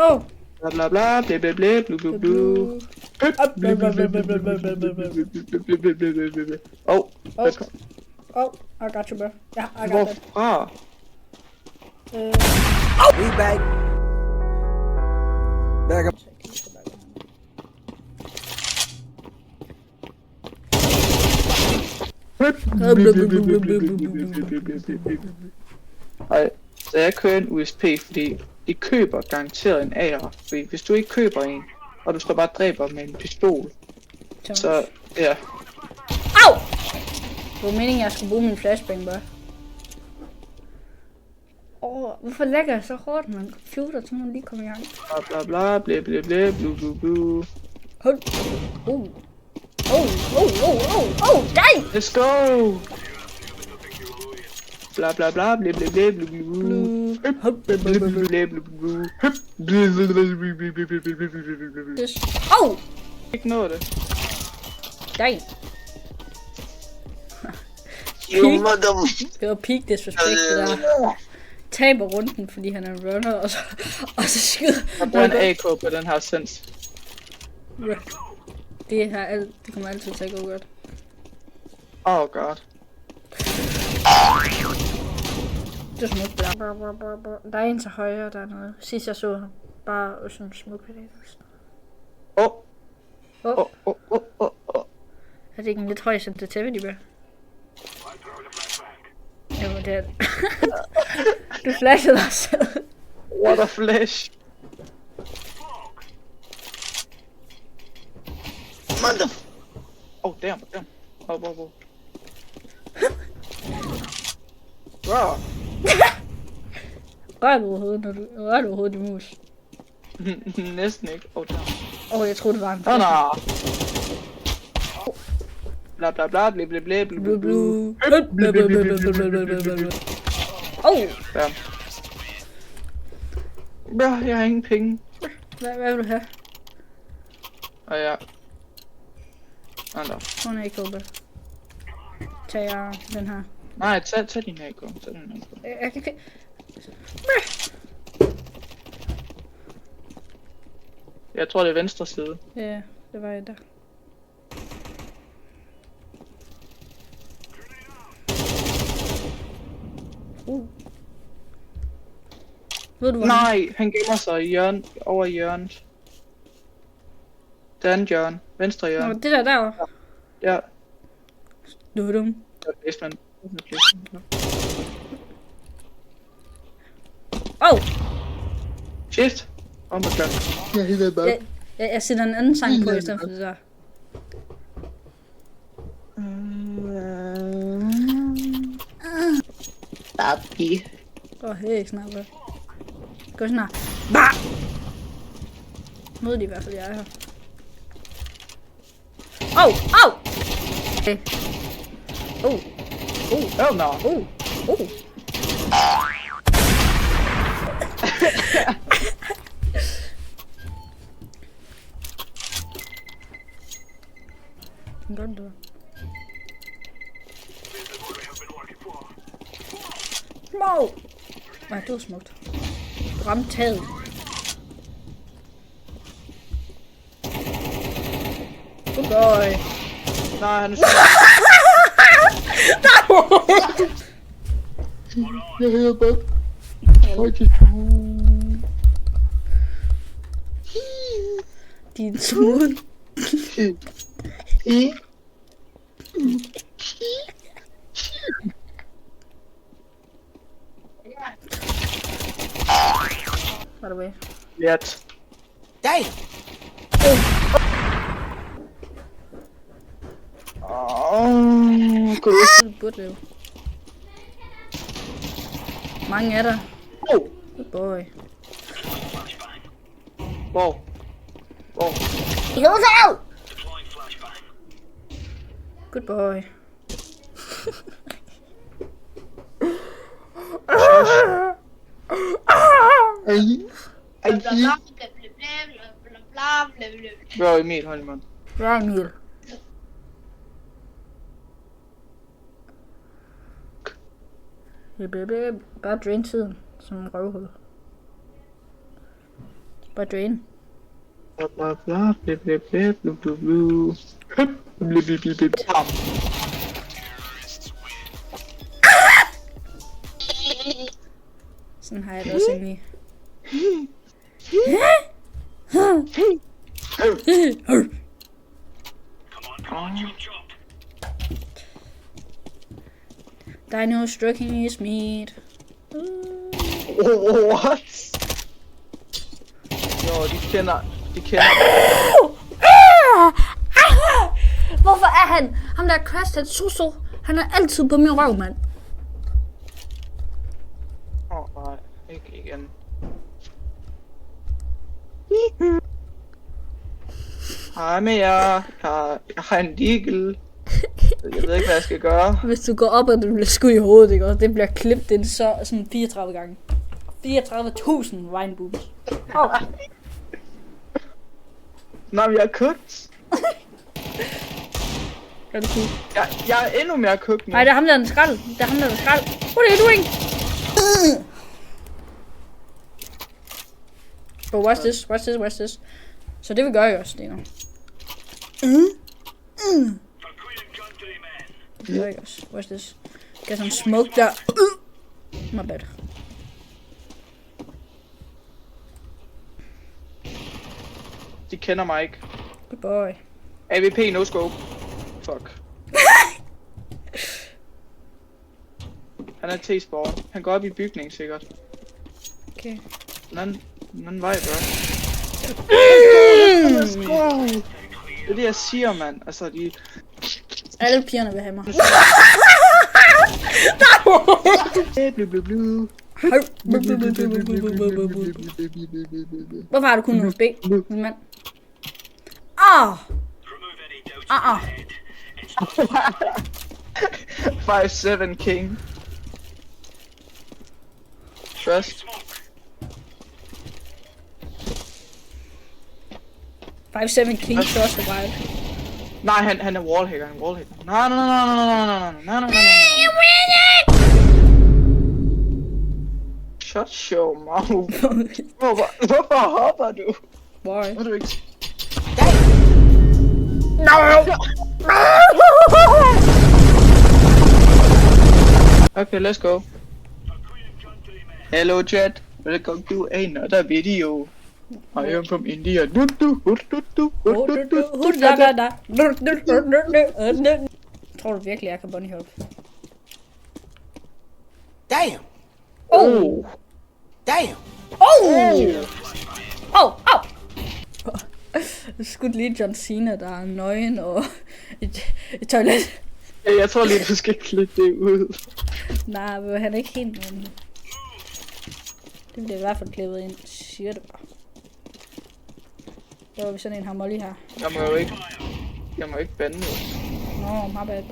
Oh. Bla bla bla, bla bla bla, blu blu blu. Oh. Oh, I got you, bro. Yeah, I got that. Hvorfra? We back. Back up. Ej, så jeg kører en USP, fordi de køber garanteret en AR. Fordi hvis du ikke køber en, og du står bare og dræber med en pistol, så ja. Au! Det var meningen, jeg skulle bruge min flashbang, bare. Hvorfor lægger jeg så hårdt, man? Computer, så må man lige komme i gang. Bla bla bla, bla bla bla, blu blu blu. Hold. Dang! Let's go! Bla bla bla, bla bla bla, blu blu blu. Oh! Ikke noget af det. Dang! You mother. Det var peak disrespect, det der. Taber runden, fordi han er en runner, og så skyder. Jeg bruger en AK på den her sens. Det kommer altid til at gå godt. Oh god. Det er smukt, der. Der er en til højre, der er noget. Sidst jeg så ham, bare sådan smuk ved det. Er det ikke en lidt høj sensitivity, bro? Jo, det er det. Du flashede dig selv. What a flash. Mother. Oh damn. Oh. Bro. Rør du overhovedet i mus? Næsten ikke. Oh damn. Jeg troede det var en Nå nå. Bla bla bla bla bla bla bla bla. Oh! Damn. Bro, jeg har ingen penge. Hvad vil du have? Og ja. Nå. Hun er ikke åben. Tag den her. Nej, tag din AK. Jeg kan ikke... Jeg tror det er venstre side. Ja, det var jeg der. Ved du, Nej, han gemmer sig i hjørnet, over i hjørnet. Det andet hjørne. Venstre hjørne. det der derovre. Ja. Du er dum. Basement. Oh! Shift. On the track. Jeg sætter en anden sang på i stedet for det der. Papi. Hey, snart. Gå snart. Bah! Nu er de i hvert fald, jeg er her. Okay. Oh no. Godt du. Wow! Nej, det var smukt. Ramt taget. Good boy. Nej, han er jeg hører bare. Din smooth. By the way. Let. Damn. Kunne du Du burde leve. Mange er der. Good boy. Wow. Good boy. Bro, Emil, hold i mand. Ja, Emil. Bare drain tiden som en røvhul. Bare drain. Bla bla bla bla bla bla bla bla bla. Hup, bla bla bla bla. Bam. Sådan har jeg det også egentlig. Dino stroking his meat. What? Jo, de kender. Hvorfor er han? Ham der Crash Tetsuso. Han er altid på min røv, mand. Nej, ikke igen. Hej med jer. Jeg har en deagle. Jeg ved ikke, hvad jeg skal gøre. Hvis du går op, og du bliver skudt i hovedet, ikke? Og det bliver klippet ind så sådan 34 gange. 34.000 wine boobs. Oh. Nå, men jeg er cooked. Er det cool? Jeg er endnu mere cooked nu. Nej, det er ham der, der skrald. Det er ham der, der skrald. What are you doing? Oh, watch this, watch this, watch this. Så det vil gøre jo også, det nu. Det gør jeg også. Watch this. Get some smoke der. My bad. De kender mig ikke. Good boy. AVP no scope. Fuck. Han er T-spawn. Han går op i bygningen sikkert. Okay. Den anden vej, bro. Let's go! Det er det, jeg siger, mand. Altså, de... Alle pigerne vil have mig. Hvorfor har du kun en USB, min mand? Ah! 5-7 king. Trust. 5-7 king trust the wild. Nej, han er wallhacker, Nej. Shut your mouth. Hvorfor hopper du? Why? Må du ikke... Okay, let's go. Hello chat, welcome to another video. I am from India. Tror du virkelig, jeg kan bunny hop? Damn! Oh! Damn! Jeg skudte lige John Cena, der er nøgen og et toilet. Jeg tror lige, du skal klippe det ud. Nej, men han er ikke helt nøgen. Det bliver i hvert fald klippet ind, siger det bare. Så har vi sådan en her Molly her. Jeg må ikke bande jo. Nå, my bad.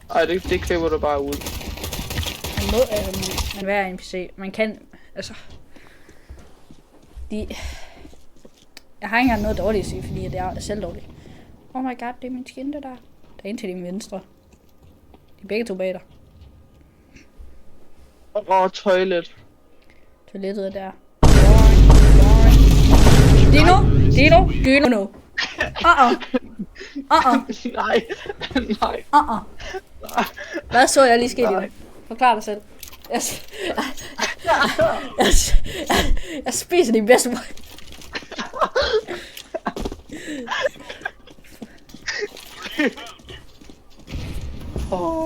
Ej, det klipper du bare ud. Man må man være en PC. Man kan, altså... Jeg har ikke engang noget dårligt at sige, fordi det er selv dårligt. Oh my god, det er min skin, det der. Der er en til din venstre. De er begge to bag dig. Toilet. Toilettet er der. Dino. Nej. Hvad så jeg lige sket i det? Forklar dig selv. Jeg spiser din bedste mor.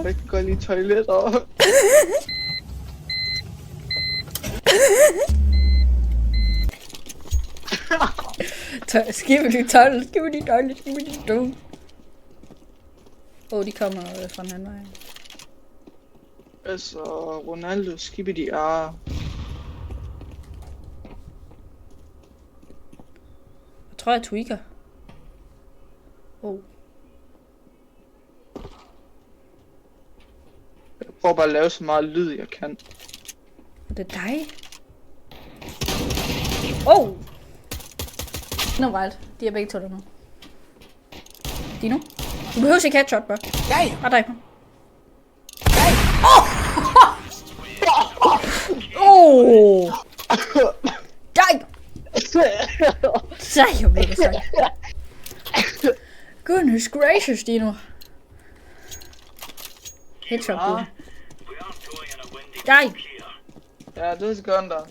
Jeg kan godt lide toiletter. Skibbe toilet. De kommer fra den anden vej. Altså, Ronaldo, skibidi ah. Jeg tror, jeg tweaker. Jeg prøver bare at lave så meget lyd, jeg kan. Det er dig? No wild. De er begge to der nu. Dino? Du behøver ikke headshot, bro. Bare dræb ham. Damn! Damn, det er sagt. Goodness gracious, Dino. Headshot, du. Damn! Ja, det er godt der.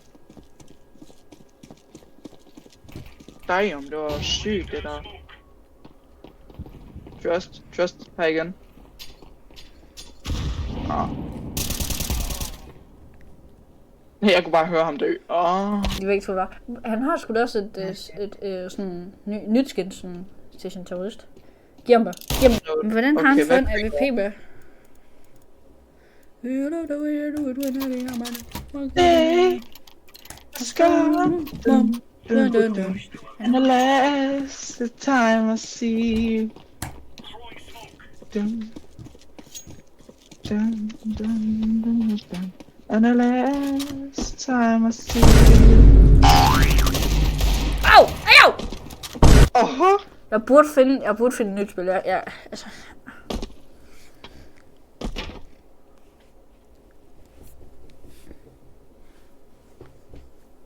Damn, det var sygt det der. Trust, her igen. Jeg kunne bare høre ham dø. De væk, tror jeg. Han har sgu da også et sådan nyt skin sådan, til sin terrorist. Giv ham bare. Giv ham. Men hvordan har han fået en AVP med? Let's go. And the last time I see you. And the last time I see you. Au! Au! Jeg burde finde et nyt spil. Ja, altså.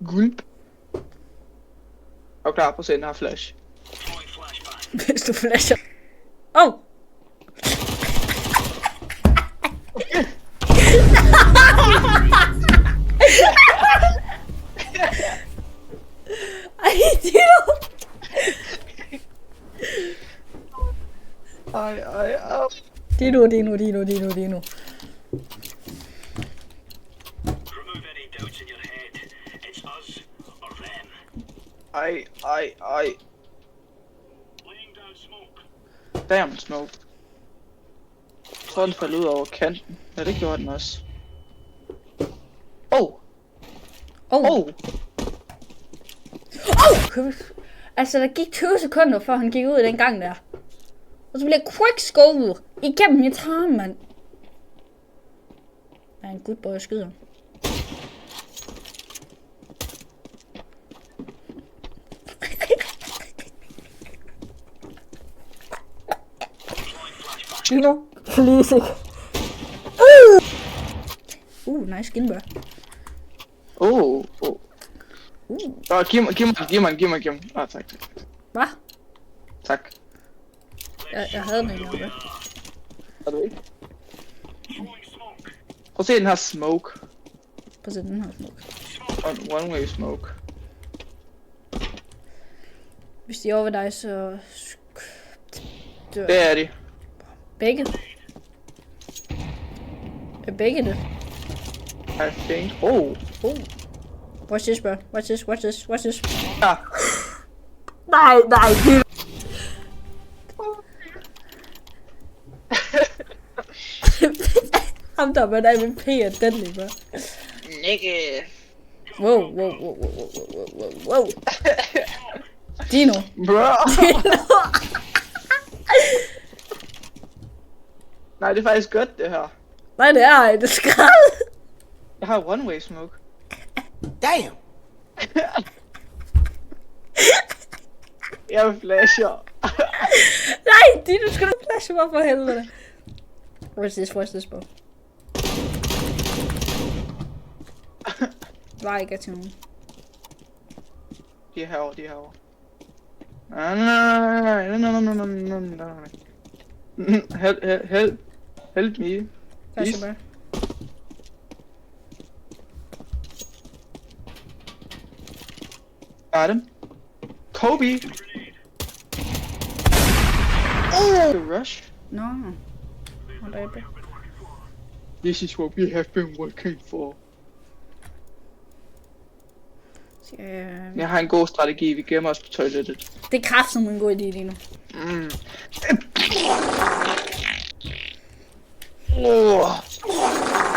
Gulp. Og klar på scenen har flash. Hvis du flasher. Oh! Ej, Dino! Ej. Dino. Remove any doubts in your head. It's us or them. Ej. Laying down smoke. Damn smoke. Jeg tror den faldt ud over kanten. Ja, det gjorde den også. Altså, der gik 20 sekunder, før han gik ud i den gang der. Og så blev jeg quickscope igennem mit arm, mand. Der er en good boy, jeg skyder. Dino, please ikke. Nice skin, bro. Giv mig. Tak. Hvad? Tak. Jeg havde den ikke engang. Er du ikke? Prøv at se den her smoke. Prøv at se den her smoke. One way smoke. Hvis de er over ved dig, så... Det er de. Begge? Er begge det? I think. Watch this, bro. Watch this. Ja. Nej, det... Ham der med AVP er deadly, bro. Nikke. Wow. Dino. Bro. Nej, det er faktisk godt det her. Nej, det er det skrald. Jeg har one way smoke. Damn! Jeg flasher. Nej, Dino skal du flashe mig for helvede. Watch this, bro. Var ikke til nogen. De er herovre. Nej. Help me. Flashe, bro. Got him. Kobe. Rush. No. Whatever. This is what we have been working for. Jeg har en god strategi, vi gemmer os på toilettet. Det er kraftigt en god idé lige nu.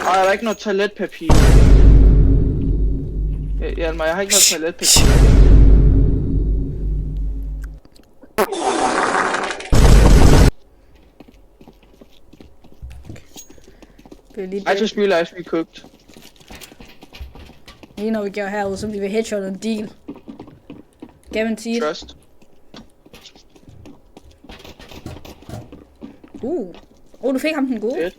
Ej, der er ikke noget toiletpapir. Hjalmar, jeg har ikke noget toiletpapir. I just realized we cooked. Lige når vi går herud, så bliver vi headshot en deal. Guaranteed. Trust. Du fik ham den gode.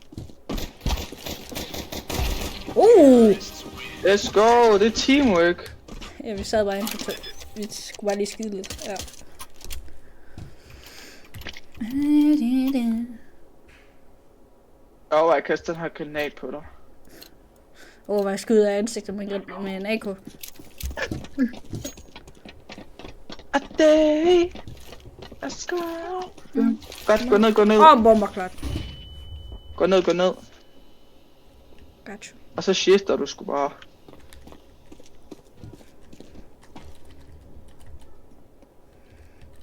Let's go, det er teamwork. Ja, vi sad bare inde på vi skulle bare lige skide lidt. Ja. Overvej at kaste den her granat på dig. Overvej at skyde af ansigtet med en AK. A day. Let's go. Godt, gå ned. Bomber klart. Gå ned. Gotcha. Og så shifter du sgu bare.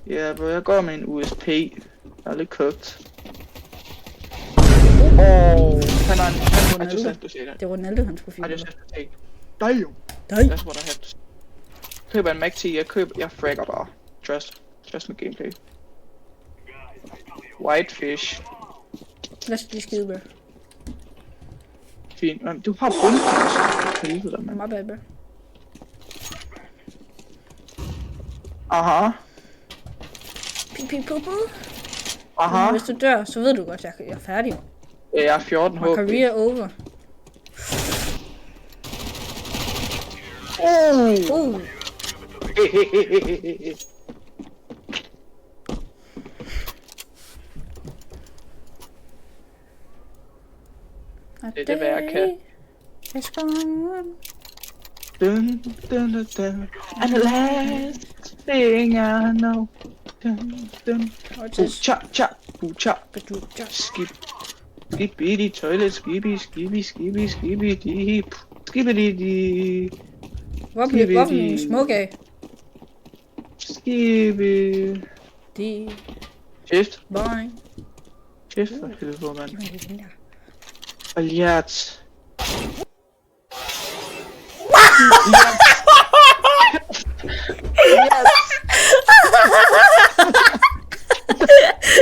Ja, bro, jeg går med en USP. Jeg er lidt kogt. Han har en du siger det. Det var Ronaldo, hans profil. Ej, det er sådan. Damn. Nej. That's what I have to. Køber en Mac 10, jeg fragger bare. Trust med gameplay. Whitefish. Lad os lige skide, bro. Fint. Men du har bundkast. Helvede, mand. My bad, bro. Aha. Pip. Aha. Hvis du dør, så ved du godt, jeg er færdig. Jeg er 14 My HP. career over. Det er det, hvad jeg kan. It's gone. Dun. And the last thing I know. Dun. Cha. Skibidi toilet, skibidi. Skibidi. Hvor blev min smukke af? Skibidi. De... Shift. Bye. Shift for helvede, mand. Men det er den der. Alliert.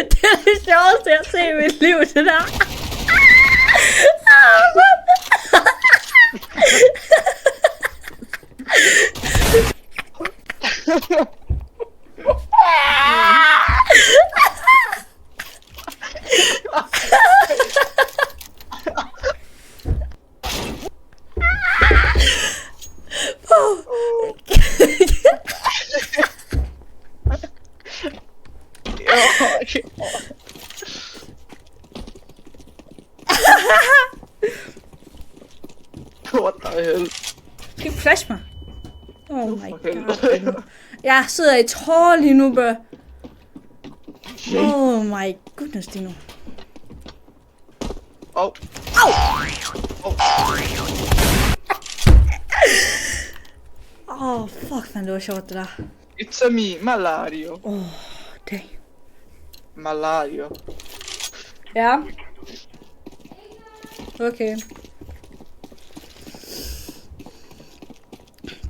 Det er det sjoveste, jeg har set i mit liv, det der. What the hell? Skal ikke flash mig? Oh my god. Jeg sidder i tårer lige nu, bro. Oh my goodness, Dino. Oh. Oh, fuck, man, det var sjovt, det der. It's a me, Malario. Oh, dang. Malario. Ja. Okay.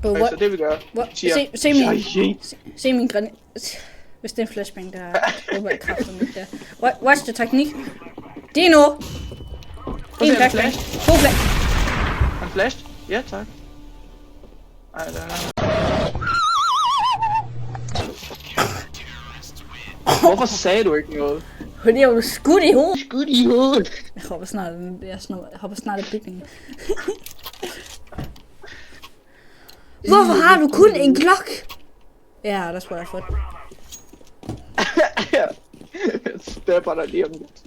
But Okay, så det vi gør. Se min granat. Hvis det er en flashbang, der håber jeg kraftigt med der. Watch the teknik. Dino! En flashbang. To flash. Han flashed? Ja, tak. Ej, Hvorfor sagde du ikke noget? Fordi jeg var skudt i hovedet. Jeg hopper snart af bygningen. Hvorfor har du kun en klok? Ja, der skulle jeg få det. Jeg stepper dig lige om lidt.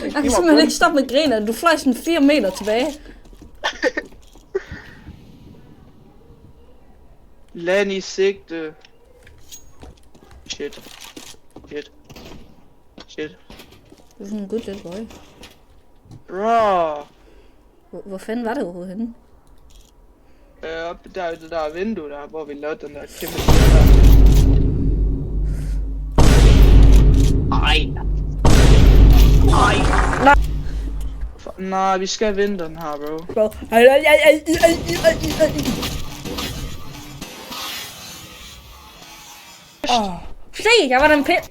Jeg kan simpelthen ikke stoppe med griner. Du fløj sådan 4 meter tilbage. Land i sigte. Shit. Det er sådan en god lille boy. Bro. Hvor fanden var det overhovedet henne? Oppe der i det der vindue der, hvor vi lavede den der kæmpe Nej, vi skal vinde den her, bro. Se, jeg var den pind.